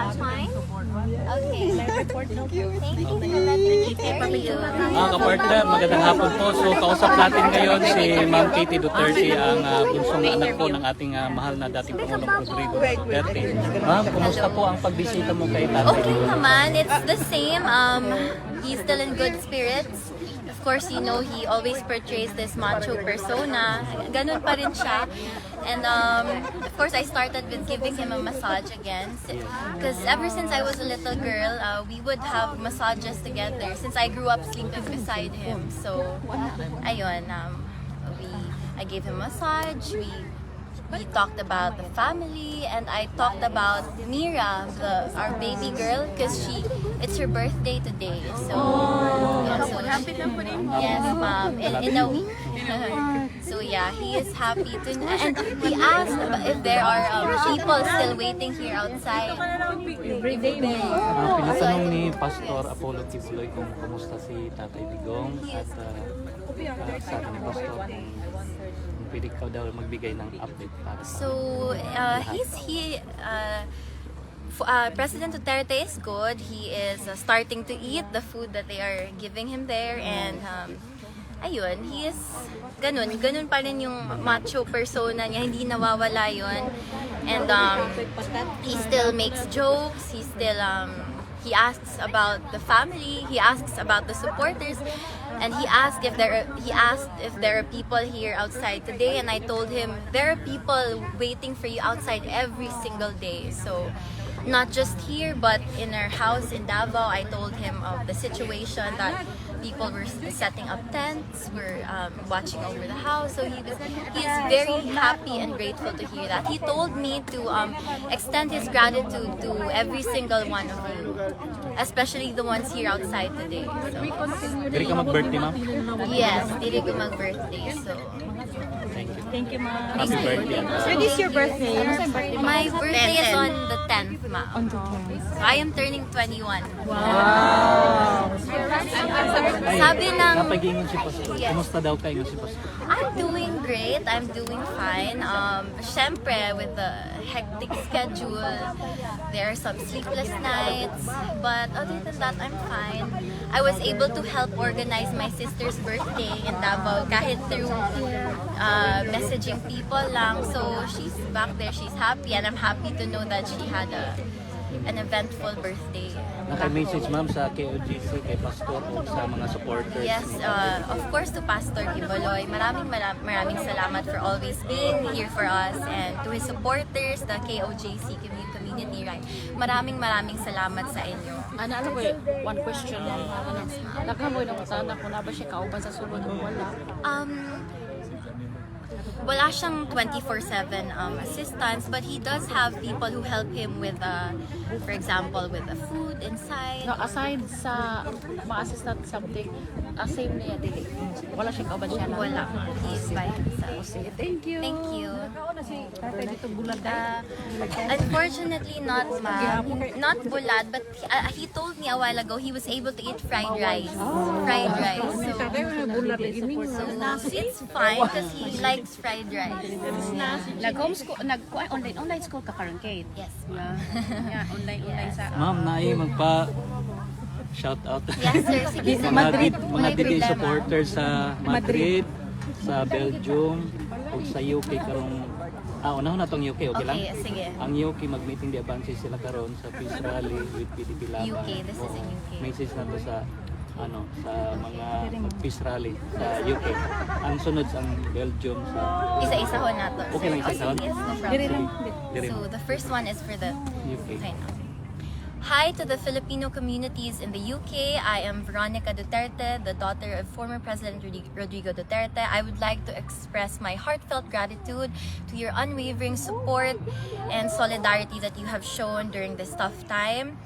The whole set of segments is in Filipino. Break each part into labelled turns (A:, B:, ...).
A: That's fine? Okay. Thank you for that.
B: Kapartner, magandang hapon po. So kausap natin ngayon si Ma'am Katie Duterte, ang bunsong anak po ng ating mahal na dating Pangulong Rodrigo Duterte. Ma'am, kumusta po ang pagbisita mo kay Tatay?
A: Okay naman, it's the same. He's still in good spirits. Of course, you know, he always portrays this macho persona. Ganun pa rin siya. And of course, I started with giving him a massage again. Because ever since I was a little girl, we would have massages together since I grew up sleeping beside him. So, ayun, I gave him a massage. We talked about the family, and I talked about Mira, our baby girl, because it's her birthday today. So, yes, ma'am. In a week. So yeah, he is happy to, and he asked if there are people still waiting here outside.
B: Pinatanong ni Pastor Apollo Kibuloy kung kumusta si Tatay Digong at sabi ni Pastor kung pwede ka daw magbigay ng update para sa
A: So President Duterte is good. He is starting to eat the food that they are giving him there, and ayun, he is ganun pa rin yung macho persona niya, hindi nawawala yun. And he still makes jokes, he still he asks about the family, he asks about the supporters, and he asked if there are people here outside today, and I told him there are people waiting for you outside every single day. So not just here, but in our house in Davao, I told him of the situation that people were setting up tents, were watching over the house. So he is very happy and grateful to hear that. He told me to extend his gratitude to every single one of you, especially the ones here outside today. So,
B: Diri ka mag-birthday, ma'am?
A: yes, dili ko mag-birthday. So
C: Thank you, ma'am.
B: Happy birthday.
C: When is your birthday?
A: my birthday is on the 10th, ma'am. So I am turning 21. Sabi ng
B: Napagingon si Pastor.
A: Yes.
B: Kumusta daw kayo si Pastor?
A: I'm doing great. I'm doing fine. Syempre, with the hectic schedule, there are some sleepless nights. But other than that, I'm fine. I was able to help organize my sister's birthday in Davao kahit through messaging people lang. So she's back there. She's happy. And I'm happy to know that she had an eventful birthday.
B: Naka-message, ma'am, sa KOGC, kay Pastor o sa mga supporters.
A: Yes, of course to Pastor Giboloy. Maraming salamat for always being here for us, and to his supporters, the KOJC Community Right. Maraming salamat sa inyo.
C: Ano ko one question lang. Nakamoy na sana kung na ba siya kauban sa sulod o wala?
A: Wala siyang 24/7 assistance, but he does have people who help him with, for example, with the food inside.
C: No, aside sa ma-assistant something, same niya dili. Wala siya kauban siya lang.
A: Wala. He is by himself.
C: Thank you.
A: Thank you.
C: Dito bulad
A: Unfortunately, not ma'am. Not bulad, but he told me a while ago he was able to eat fried rice. Fried rice. So it's fine because he likes fried rice.
C: Nag-homeschool, online school ka karon Kate.
A: Yes.
C: Yeah, online sa
B: Ma'am, naay magpa shout out.
A: Yes, sir. Sige, sa
B: mga
A: Walang
B: DD
A: problema.
B: supporters sa Madrid, sa Belgium, o sa UK karong unahon na tong UK, okay lang?
A: Okay, sige.
B: Ang UK mag-meeting di advance sila karon sa peace rally with PDP Laban.
A: UK, this is in UK.
B: Message na to sa sa mga peace rally sa UK. Ang sunod ang Belgium sa
A: Isa-isa ho na to.
B: Okay lang, isa-isa ho?
A: Yes, no
B: Dire
A: problem. So the first one is for the
B: UK.
A: okay, no. Hi to the Filipino communities in the UK. I am Veronica Duterte, the daughter of former President Rodrigo Duterte. I would like to express my heartfelt gratitude to your unwavering support and solidarity that you have shown during this tough time.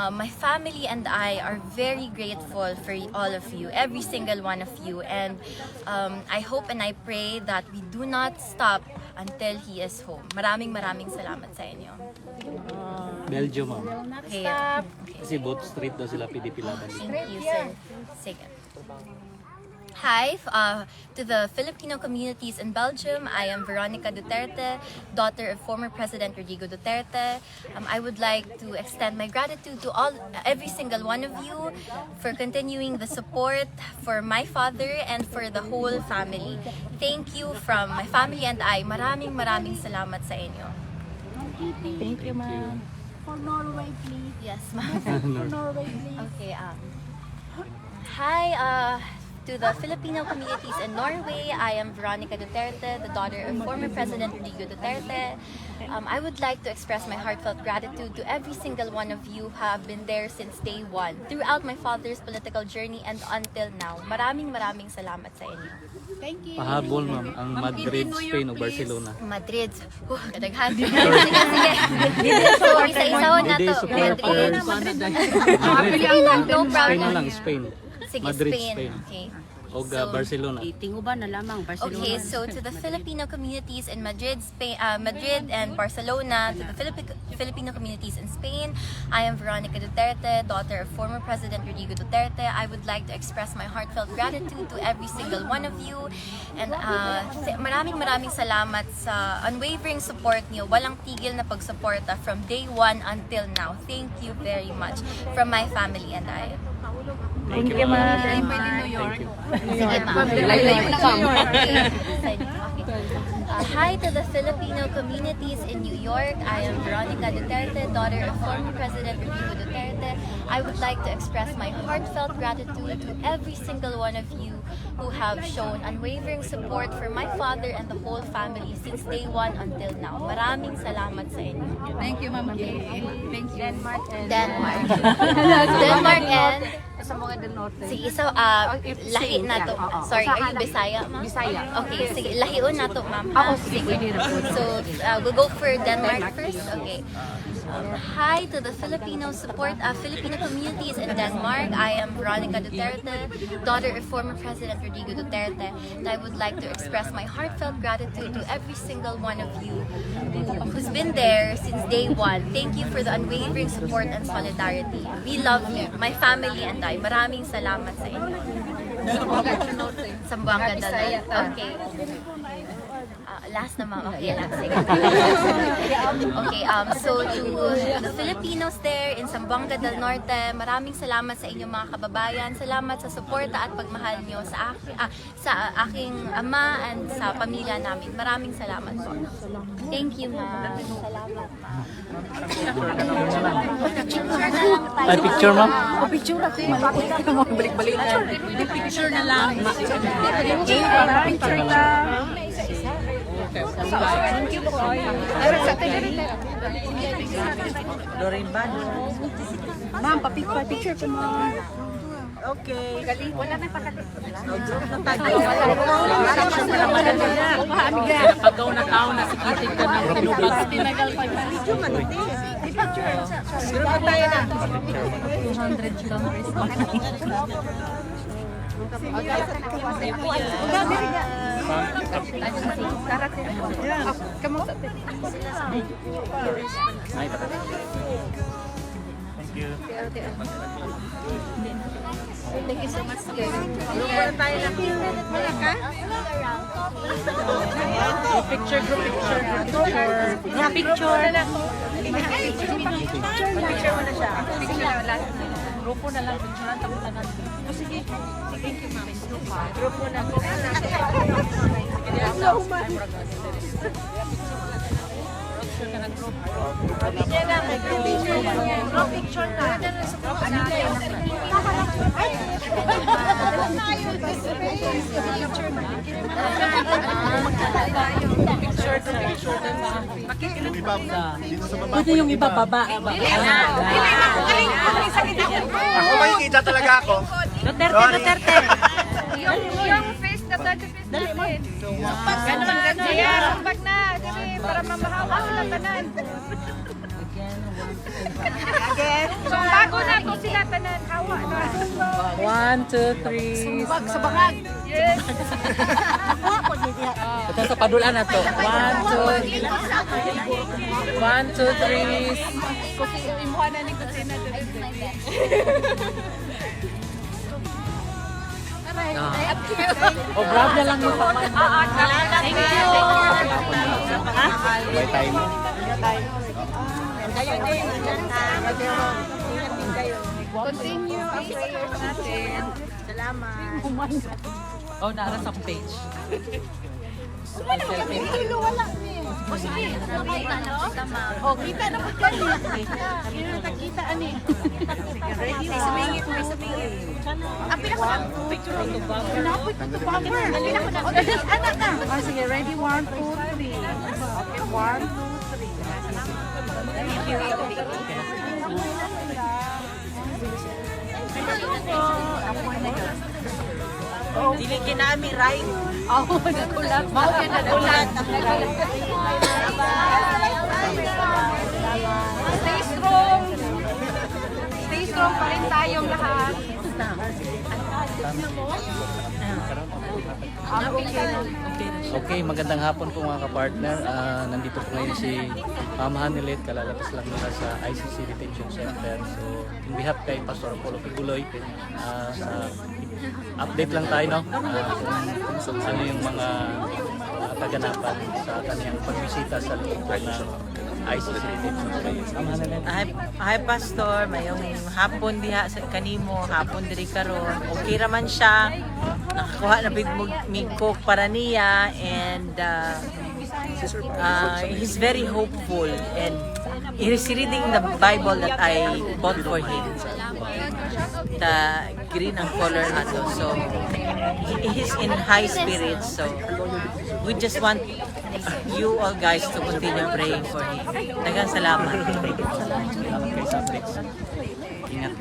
A: My family and I are very grateful for all of you, every single one of you. And I hope and I pray that we do not stop until he is home. Maraming salamat sa inyo.
B: Belgium, ma'am.
A: Okay.
B: Kasi both street daw sila PDP Laban.
A: Thank you, sir. Sige. Hi, to the Filipino communities in Belgium. I am Veronica Duterte, daughter of former President Rodrigo Duterte. I would like to extend my gratitude to every single one of you for continuing the support for my father and for the whole family. Thank you from my family and I. Maraming salamat sa inyo.
C: Thank you, ma'am.
D: For Norway, please.
A: Yes, ma'am.
D: For Norway, please.
A: Okay, hi, to the Filipino communities in Norway. I am Veronica Duterte, the daughter of former President Rodrigo Duterte. I would like to express my heartfelt gratitude to every single one of you who have been there since day one, throughout my father's political journey and until now. Maraming salamat sa inyo.
D: Thank you.
B: Pahabol, ma'am, ang Madrid, Spain o Barcelona.
A: Madrid. Kadaghan. Sige. So, isa-isawan na
B: Hindi
A: to.
B: supporters.
A: Sige lang, no
B: Spain na
A: problem.
B: lang, Spain.
A: Sige,
B: Madrid,
A: Spain.
B: Spain.
A: Okay.
B: O
A: So,
B: Barcelona.
C: Tinguban na lamang, Barcelona.
A: Okay, so to the Filipino communities in Madrid, Spain, Madrid and Barcelona, to the Filipino communities in Spain, I am Veronica Duterte, daughter of former President Rodrigo Duterte. I would like to express my heartfelt gratitude to every single one of you. And maraming salamat sa unwavering support niyo. Walang tigil na pagsuporta from day one until now. Thank you very much from my family and I.
B: Thank you, ma'am. Thank you.
A: Sige, ma'am. Hi to the Filipino communities in New York. I am Veronica Duterte, daughter of former President Rodrigo Duterte. I would like to express my heartfelt gratitude to every single one of you who have shown unwavering support for my father and the whole family since day one until now. Maraming salamat sa inyo.
E: Thank you, Ma'am Kay. Thank you.
A: Denmark. Denmark and
E: Sa mga del norte.
A: sige, so lahi na to. Sorry, are you Bisaya, ma'am?
E: Bisaya.
A: Okay, sige, lahiun na to, ma'am. Sige. So, we'll go for Denmark first. Okay. Hi to the Filipino communities in Denmark. I am Veronica Duterte, daughter of former President Rodrigo Duterte. And I would like to express my heartfelt gratitude to every single one of you who's been there since day one. Thank you for the unwavering support and solidarity. We love you, my family and I. Maraming salamat sa inyo. Sambuanga del Norte. Okay. Last na ma'am. Okay lang. Sige. Okay, so to the Filipinos there in Zamboanga del Norte, maraming salamat sa inyong mga kababayan. Salamat sa suporta at pagmahal niyo sa aking ama and sa pamilya namin. Maraming salamat po. Thank you, ma'am. Salamat, ma'am.
B: Ay, picture, ma'am?
E: Picture ako. Malapit ka mo. Balik-balik. Picture na lang. Picture lang. Thank you po. Ma'am, pa-picture ko mo. Okay. Wala na
C: Pagaw na tao na sikitin ka ng tinubag. Tinagal pa yun.
E: Pero pa tayo na.
A: 200 kilometers. Thank you so much.
E: Wala tayo na. Wala ka?
C: Picture.
E: Picture na lang. Picture mo na siya. Picture na lang.
C: Grupo na lang. Picture na tapunan.
E: Sige. Thank you, ma'am. Grupo na po. Picture na. Picture
C: Pwede yung ibababa.
F: Ako makikita talaga ako.
C: Duterte.
E: Yung face na to, Ganon. Ayan, sumbag na. Kasi para mamahawa sila tanan. Again. Sumbago na to sila tanan. Hawa na.
C: 1, 2, 3.
E: Sumbag sa bangag. Yes.
C: Ito sa padulan na to. 1, 2, 3.
E: Kasi imuha na ni Kusina.
B: O, grab na lang mo pa.
C: Thank you.
B: May time.
E: Continue ang prayers natin.
C: Oh, naara sa page.
D: Oh, kita na po kani. Kaya nakakita ani. Ready? Sumingit, may sumingit. Api na ko. Picture ko ba? Napit ko ba? Dali na ko na. O, dali, anak na. Oh, sige, ready? 1, 2, 3. Okay, 1, 2, 3.
C: Dili kinami, right? Oo, nagulat. Mao ka nagulat.
E: Stay strong. Stay strong pa rin tayong lahat.
B: Okay, magandang hapon po mga kapartner. Nandito po ngayon si Ma'am Hanilet, kalalabas lang nila sa ICC Detention Center. So, in behalf kay Pastor Apollo Pibuloy, update lang tayo, no? Kung ano yung mga kaganapan sa kanyang pagbisita sa loob po ng ICC Detention Center. Ma'am Hanilet.
G: Hi Pastor, mayong hapon diha sa kanimo, hapon diri karon. Okay ra man siya. Nakakuha na big migkok para niya and he's very hopeful and he's reading the Bible that I bought for him. The green ang color nato. So he's in high spirits. So we just want you all guys to continue praying for him. Daghang salamat.
B: Salamat kay Sabrix. Ingat.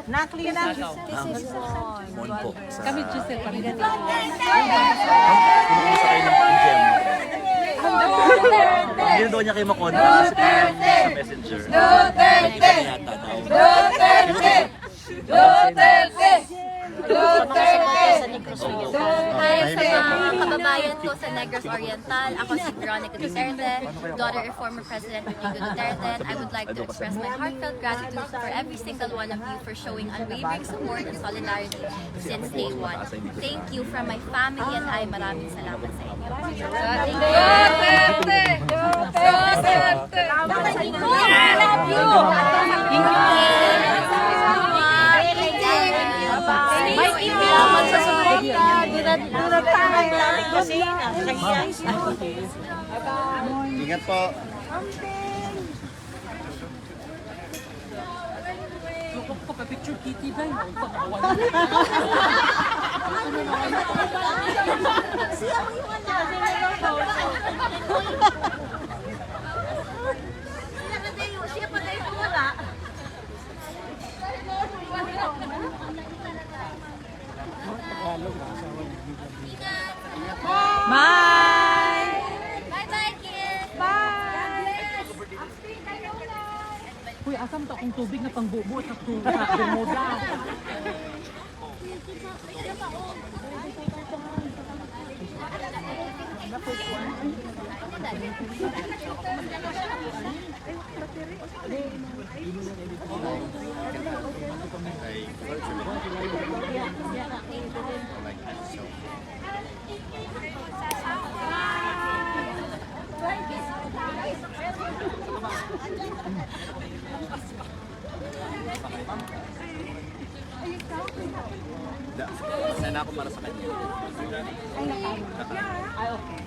G: Nakli na.
C: Kami Giselle pa rin.
F: Sakay ng gem. Hindi daw niya kayo makontak sa messenger. Duterte!
A: Hi sa mga kababayan ko sa Negros Oriental. Ako si Veronica Duterte, daughter of former President Rodrigo Duterte. I would like to express my heartfelt gratitude for every single one of you for showing unwavering support and solidarity since day one. Thank you from my family and I. Maraming salamat sa inyo.
E: Duterte! Duterte! I love you!
A: Salamat sa support.
G: Durag tangan namin kasi nakahiya.
F: Ingat po.
C: Picture kitty ba?
G: Bye!
A: Bye-bye, kids!
C: Uy, asam to kung tubig na pangbubo at bumoda.
F: Sana ako para sa kanya.
C: Ay, okay.